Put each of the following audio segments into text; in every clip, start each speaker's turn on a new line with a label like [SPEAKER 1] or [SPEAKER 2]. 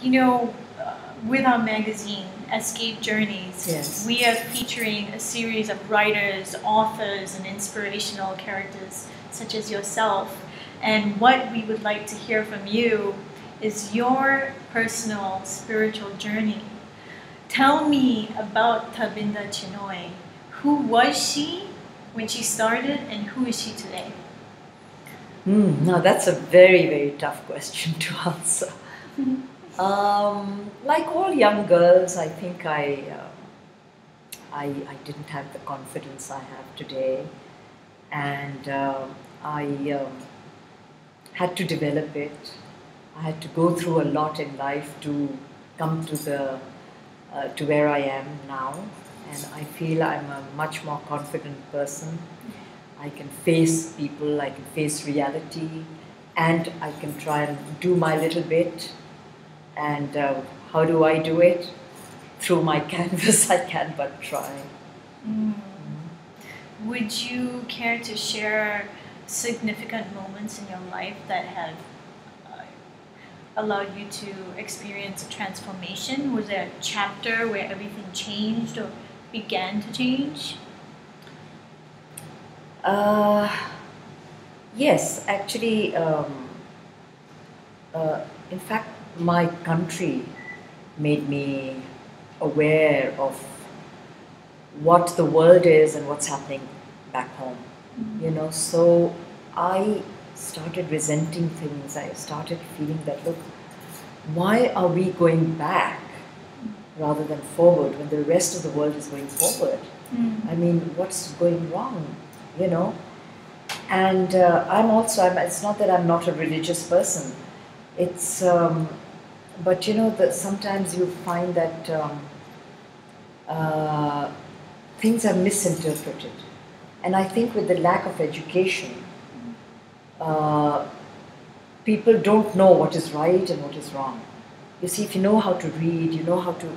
[SPEAKER 1] you know, with our magazine, Escape Journeys,
[SPEAKER 2] Yes.
[SPEAKER 1] we are featuring a series of writers, authors, and inspirational characters such as yourself. And what we would like to hear from you is your personal spiritual journey. Tell me about Tabinda Chinoy. Who was she when she started, and who is she today?
[SPEAKER 2] Now that's a very, very tough question to answer. Like all young girls, I think I didn't have the confidence I have today, and I had to develop it. I had to go through a lot in life to come to where I am now, and I feel I'm a much more confident person. I can face people, I can face reality, and I can try and do my little bit. And how do I do it? Through my canvas, I can but try.
[SPEAKER 1] Would you care to share significant moments in your life that have allowed you to experience a transformation? Was there a chapter where everything changed or began to change?
[SPEAKER 2] Yes, actually, in fact, my country made me aware of what the world is and what's happening back home. You know, so I started resenting things. I started feeling that, look, why are we going back rather than forward when the rest of the world is going forward? I mean, what's going wrong, you know? And it's not that I'm not a religious person. It's, but you know, that sometimes you find that things are misinterpreted. And I think with the lack of education, people don't know what is right and what is wrong. You see, if you know how to read, you know how to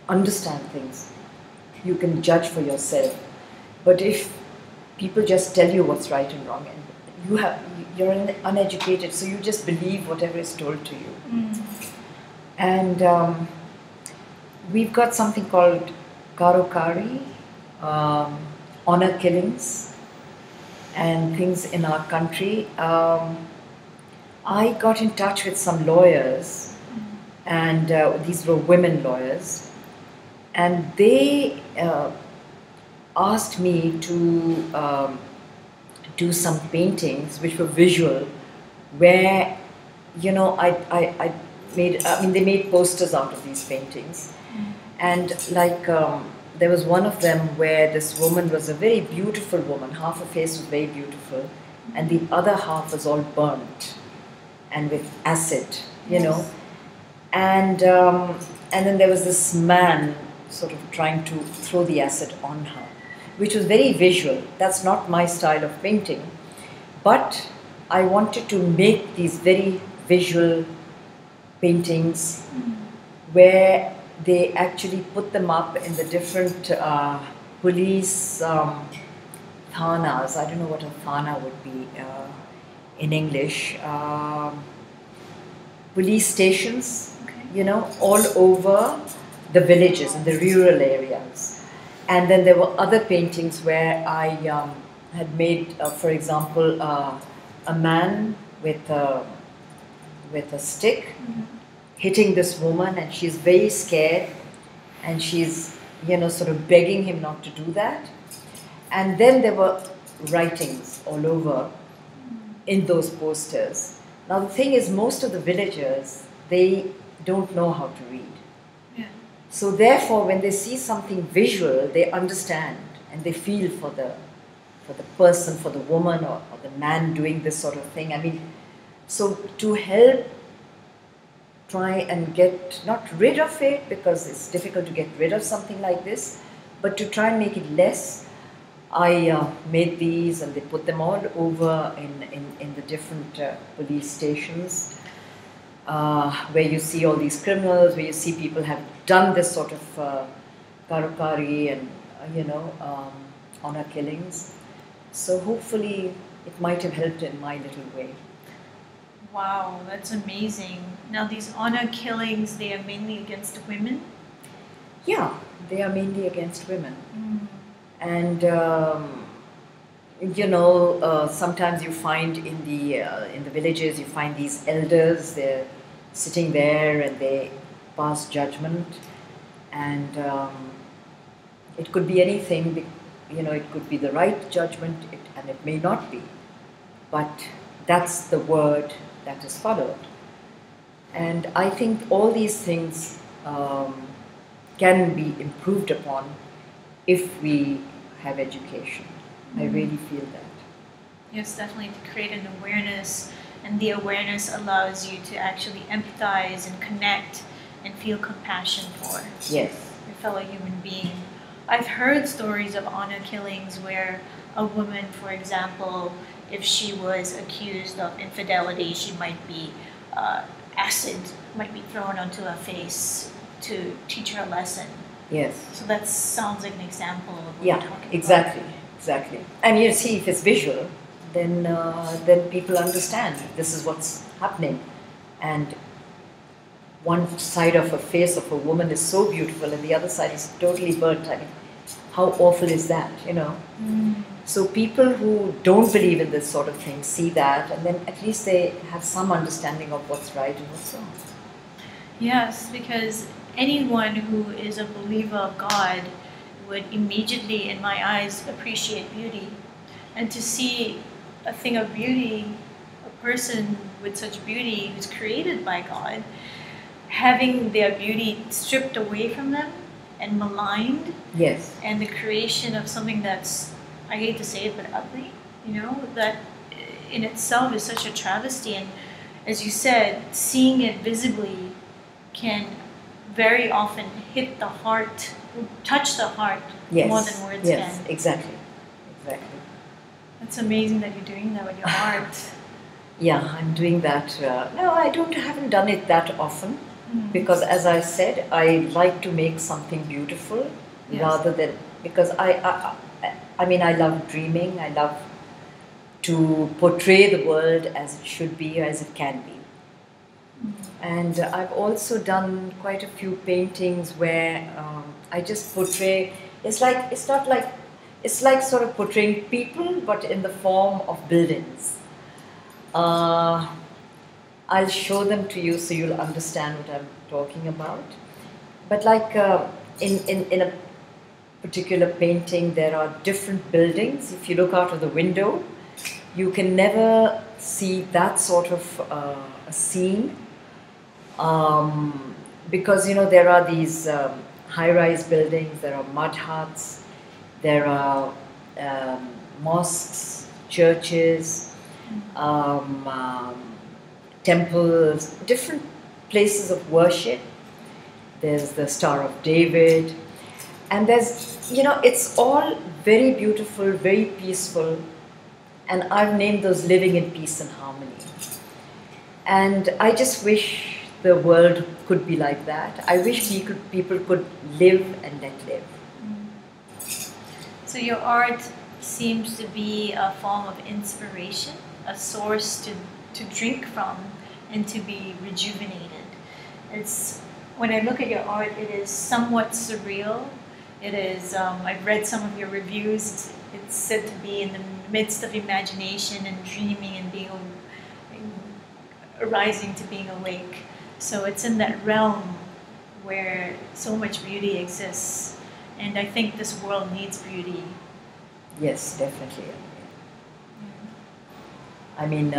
[SPEAKER 2] understand things, you can judge for yourself. But if people just tell you what's right and wrong, and you're uneducated, so you just believe whatever is told to you. And we've got something called karokari, honor killings, and things in our country. I got in touch with some lawyers, and these were women lawyers, and they asked me to do some paintings which were visual, where, you know, they made posters out of these paintings. And like, there was one of them where this woman was a very beautiful woman, half her face was very beautiful, and the other half was all burnt and with acid, you know. And then there was this man sort of trying to throw the acid on her, which was very visual. That's not my style of painting. But I wanted to make these very visual paintings where they actually put them up in the different police thanas. I don't know what a thana would be in English. Police stations, you know, all over the villages and the rural areas. And then there were other paintings where I had made, for example, a man with a stick hitting this woman, and she's very scared, and she's, you know, sort of begging him not to do that. And then there were writings all over in those posters. Now the thing is, most of the villagers, they don't know how to read. So therefore, when they see something visual, they understand and they feel for the person, for the woman or the man doing this sort of thing. I mean, so to help try and get, not rid of it, because it's difficult to get rid of something like this, but to try and make it less, I made these, and they put them all over in the different police stations, where you see all these criminals, where you see people have done this sort of karokari and, you know, honor killings. So hopefully it might have helped in my little way.
[SPEAKER 1] Wow, that's amazing. Now, these honor killings, they are mainly against women?
[SPEAKER 2] Yeah, they are mainly against women. And sometimes you find in the villages, you find these elders. They're sitting there and they pass judgment, and it could be anything. It could be the right judgment, and it may not be, but that's the word that is followed. And I think all these things can be improved upon if we have education. I really feel that.
[SPEAKER 1] Yes, definitely, to create an awareness, and the awareness allows you to actually empathize and connect and feel compassion for
[SPEAKER 2] Yes.
[SPEAKER 1] your fellow human being. I've heard stories of honor killings where a woman, for example, if she was accused of infidelity, she might be acid might be thrown onto her face to teach her a lesson.
[SPEAKER 2] Yes.
[SPEAKER 1] So that sounds like an example of what
[SPEAKER 2] Yeah,
[SPEAKER 1] we're talking
[SPEAKER 2] exactly,
[SPEAKER 1] about.
[SPEAKER 2] exactly. And you see, if it's visual, then people understand this is what's happening. And one side of a face of a woman is so beautiful, and the other side is totally burnt. I mean, how awful is that, So people who don't believe in this sort of thing see that, and then at least they have some understanding of what's right and what's wrong.
[SPEAKER 1] Yes, because anyone who is a believer of God would immediately, in my eyes, appreciate beauty. And to see a thing of beauty, a person with such beauty who's created by God, having their beauty stripped away from them and maligned,
[SPEAKER 2] Yes.
[SPEAKER 1] and the creation of something that's, I hate to say it, but ugly, that in itself is such a travesty. And as you said, seeing it visibly can very often hit the heart, touch the heart
[SPEAKER 2] Yes.
[SPEAKER 1] more than words
[SPEAKER 2] Yes,
[SPEAKER 1] can.
[SPEAKER 2] exactly. Exactly.
[SPEAKER 1] It's amazing that you're doing that with your art.
[SPEAKER 2] Yeah, I'm doing that. No, haven't done it that often, because, as I said, I like to make something beautiful.
[SPEAKER 1] Yes.
[SPEAKER 2] Rather than, because I mean, I love dreaming. I love to portray the world as it should be, as it can be. And I've also done quite a few paintings where I just portray. It's like sort of portraying people, but in the form of buildings. I'll show them to you so you'll understand what I'm talking about. But like in a particular painting, there are different buildings. If you look out of the window, you can never see that sort of a scene, because there are these high-rise buildings, there are mud huts, there are mosques, churches, temples, different places of worship. There's the Star of David, and there's, it's all very beautiful, very peaceful, and I've named those living in peace and harmony. And I just wish the world could be like that. I wish people could live and let live.
[SPEAKER 1] So your art seems to be a form of inspiration, a source to drink from and to be rejuvenated. When I look at your art, it is somewhat surreal. It is, I've read some of your reviews. It's said to be in the midst of imagination and dreaming and being arising to being awake. So it's in that realm where so much beauty exists. And I think this world needs beauty.
[SPEAKER 2] Yes, definitely. I mean,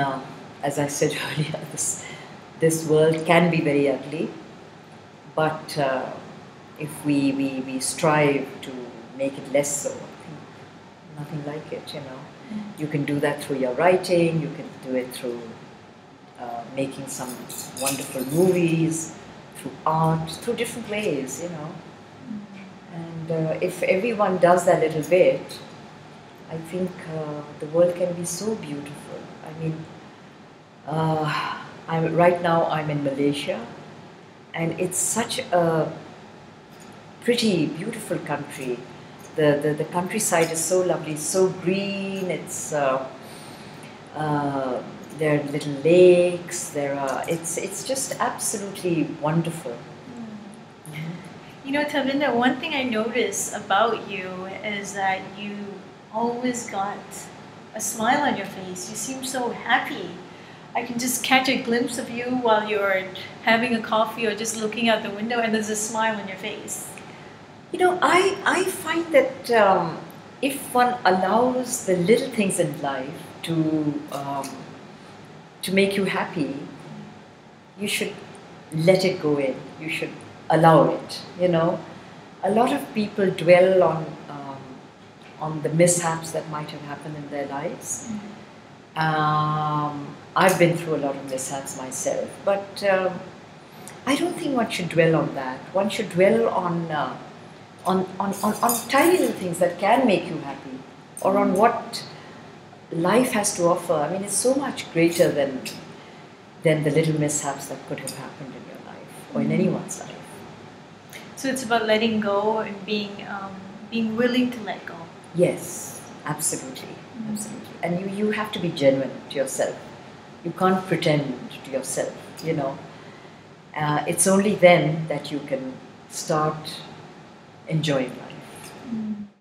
[SPEAKER 2] as I said earlier, this world can be very ugly, but if we strive to make it less so, I think nothing like it, You can do that through your writing, you can do it through making some wonderful movies, through art, through different ways, And if everyone does that little bit, I think the world can be so beautiful. I mean, right now I'm in Malaysia, and it's such a pretty, beautiful country. The countryside is so lovely, so green. It's there are little lakes. There are. It's just absolutely wonderful.
[SPEAKER 1] You know, Tabinda, one thing I notice about you is that you always got a smile on your face. You seem so happy. I can just catch a glimpse of you while you're having a coffee or just looking out the window, and there's a smile on your face.
[SPEAKER 2] You know, I find that if one allows the little things in life to make you happy, you should let it go in. You should allow it. You know, a lot of people dwell on the mishaps that might have happened in their lives. I've been through a lot of mishaps myself, but I don't think one should dwell on that. One should dwell on tiny little things that can make you happy, or on what life has to offer. I mean, it's so much greater than the little mishaps that could have happened in your life or in anyone's life.
[SPEAKER 1] So it's about letting go and being willing to let go.
[SPEAKER 2] Yes, absolutely, absolutely. And you have to be genuine to yourself. You can't pretend to yourself. You know, it's only then that you can start enjoying life.